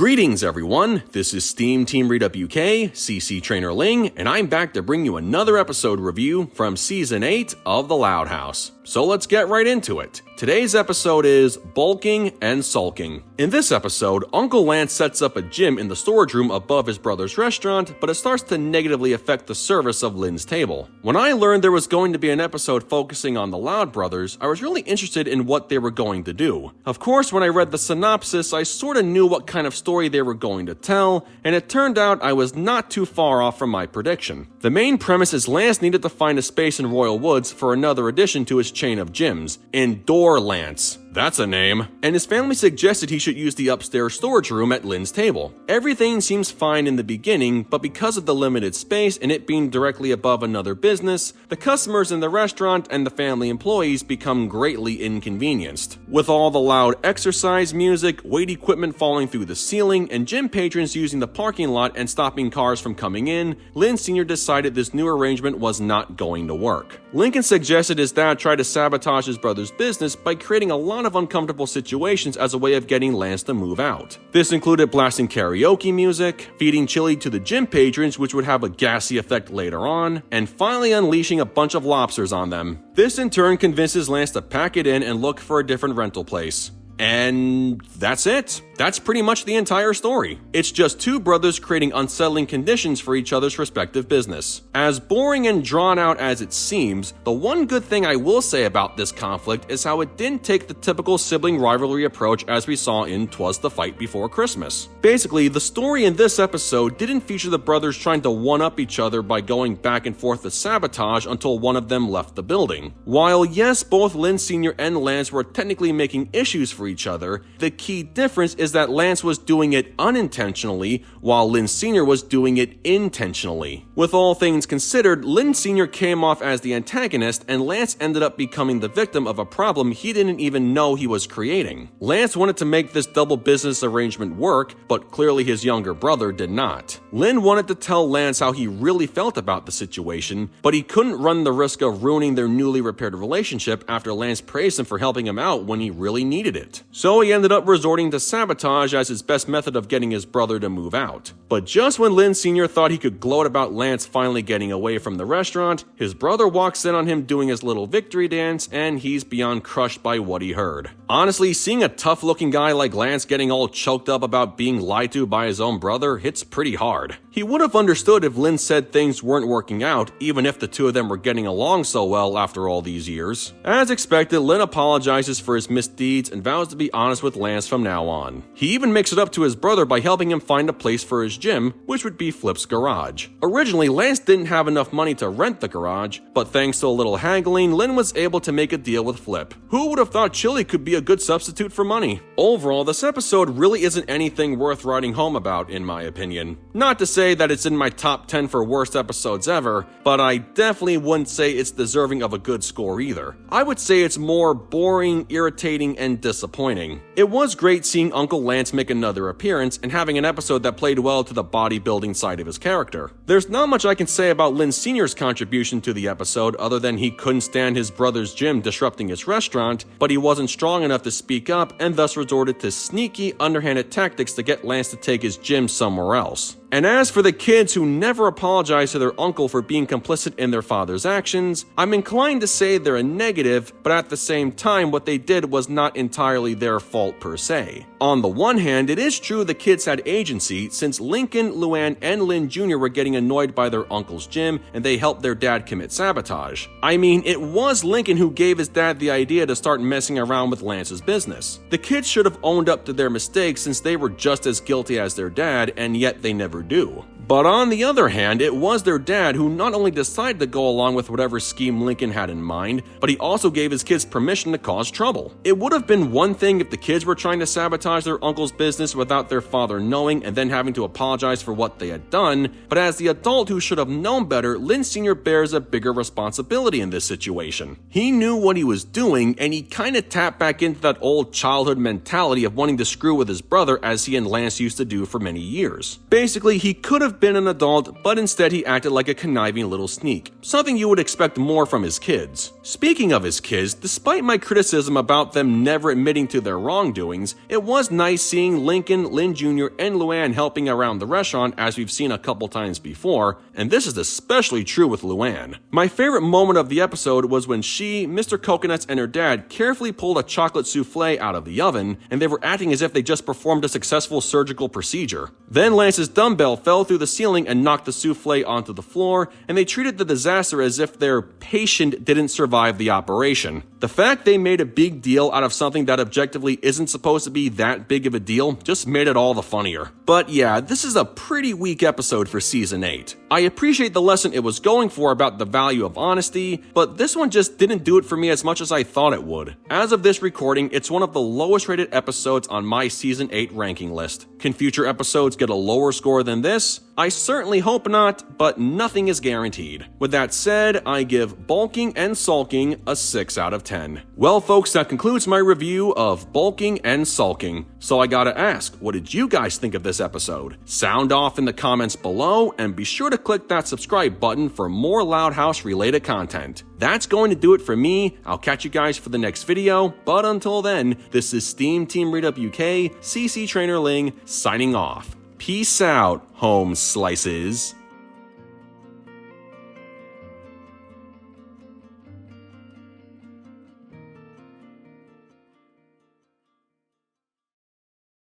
Greetings everyone, this is SteamTeamRedubUK, CC Trainor-Ling, and I'm back to bring you another episode review from Season 8 of The Loud House. So let's get right into it. Today's episode is Bulking and Sulking. In this episode, Uncle Lance sets up a gym in the storage room above his brother's restaurant, but it starts to negatively affect the service of Lynn's table. When I learned there was going to be an episode focusing on the Loud brothers, I was really interested in what they were going to do. Of course, when I read the synopsis, I sorta knew what kind of story they were going to tell, and it turned out I was not too far off from my prediction. The main premise is Lance needed to find a space in Royal Woods for another addition to his chain of gyms, Indoor Lance. That's a name. And his family suggested he should use the upstairs storage room at Lynn's table. Everything seems fine in the beginning, but because of the limited space and it being directly above another business, the customers in the restaurant and the family employees become greatly inconvenienced. With all the loud exercise music, weight equipment falling through the ceiling, and gym patrons using the parking lot and stopping cars from coming in, Lynn Sr. decided this new arrangement was not going to work. Lincoln suggested his dad try to sabotage his brother's business by creating a lot of uncomfortable situations as a way of getting Lance to move out. This included blasting karaoke music, feeding chili to the gym patrons, which would have a gassy effect later on, and finally unleashing a bunch of lobsters on them. This in turn convinces Lance to pack it in and look for a different rental place. And that's it. That's pretty much the entire story. It's just two brothers creating unsettling conditions for each other's respective business. As boring and drawn out as it seems, the one good thing I will say about this conflict is how it didn't take the typical sibling rivalry approach as we saw in 'Twas the Fight Before Christmas. Basically, the story in this episode didn't feature the brothers trying to one-up each other by going back and forth to sabotage until one of them left the building. While yes, both Lynn Sr. and Lance were technically making issues for each other, the key difference is that Lance was doing it unintentionally, while Lynn Sr. was doing it intentionally. With all things considered, Lynn Sr. came off as the antagonist, and Lance ended up becoming the victim of a problem he didn't even know he was creating. Lance wanted to make this double business arrangement work, but clearly his younger brother did not. Lynn wanted to tell Lance how he really felt about the situation, but he couldn't run the risk of ruining their newly repaired relationship after Lance praised him for helping him out when he really needed it. So he ended up resorting to sabotage as his best method of getting his brother to move out. But just when Lynn Sr. thought he could gloat about Lance finally getting away from the restaurant, his brother walks in on him doing his little victory dance, and he's beyond crushed by what he heard. Honestly, seeing a tough-looking guy like Lance getting all choked up about being lied to by his own brother hits pretty hard. He would have understood if Lynn said things weren't working out, even if the two of them were getting along so well after all these years. As expected, Lynn apologizes for his misdeeds and vows to be honest with Lance from now on. He even makes it up to his brother by helping him find a place for his gym, which would be Flip's garage. Originally, Lance didn't have enough money to rent the garage, but thanks to a little haggling, Lynn was able to make a deal with Flip. Who would have thought chili could be a good substitute for money? Overall, this episode really isn't anything worth writing home about, in my opinion. Not to say that it's in my top 10 for worst episodes ever, but I definitely wouldn't say it's deserving of a good score either. I would say it's more boring, irritating, and disappointing. It was great seeing Uncle Lance make another appearance and having an episode that played well to the bodybuilding side of his character. There's not much I can say about Lynn Sr.'s contribution to the episode other than he couldn't stand his brother's gym disrupting his restaurant, but he wasn't strong enough to speak up and thus resorted to sneaky, underhanded tactics to get Lance to take his gym somewhere else. And as for the kids who never apologize to their uncle for being complicit in their father's actions, I'm inclined to say they're a negative, but at the same time what they did was not entirely their fault per se. On the one hand, it is true the kids had agency since Lincoln, Luann, and Lynn Jr. were getting annoyed by their uncle's gym and they helped their dad commit sabotage. I mean, it was Lincoln who gave his dad the idea to start messing around with Lance's business. The kids should have owned up to their mistakes since they were just as guilty as their dad, and yet they never do. But on the other hand, it was their dad who not only decided to go along with whatever scheme Lincoln had in mind, but he also gave his kids permission to cause trouble. It would have been one thing if the kids were trying to sabotage their uncle's business without their father knowing and then having to apologize for what they had done, but as the adult who should have known better, Lynn Sr. bears a bigger responsibility in this situation. He knew what he was doing, and he kinda tapped back into that old childhood mentality of wanting to screw with his brother as he and Lance used to do for many years. Basically, he could have have been an adult, but instead he acted like a conniving little sneak, something you would expect more from his kids. Speaking of his kids, despite my criticism about them never admitting to their wrongdoings, it was nice seeing Lincoln, Lynn Sr, and Luann helping around the restaurant as we've seen a couple times before, and this is especially true with Luann. My favorite moment of the episode was when she, Mr. Coconuts, and her dad carefully pulled a chocolate souffle out of the oven, and they were acting as if they just performed a successful surgical procedure. Then Lance's dumbbell fell through the ceiling and knocked the souffle onto the floor, and they treated the disaster as if their patient didn't survive the operation. The fact they made a big deal out of something that objectively isn't supposed to be that big of a deal just made it all the funnier. But yeah, this is a pretty weak episode for Season 8. I appreciate the lesson it was going for about the value of honesty, but this one just didn't do it for me as much as I thought it would. As of this recording, it's one of the lowest rated episodes on my Season 8 ranking list. Can future episodes get a lower score than this? I certainly hope not, but nothing is guaranteed. With that said, I give Bulking and Sulking a 6 out of 10. Well folks, that concludes my review of Bulking and Sulking. So I gotta ask, what did you guys think of this episode? Sound off in the comments below, and be sure to click that subscribe button for more Loud House related content. That's going to do it for me. I'll catch you guys for the next video, but until then, this is SteamTeamRedubUK, CC Trainor-Ling, signing off. Peace out, home slices.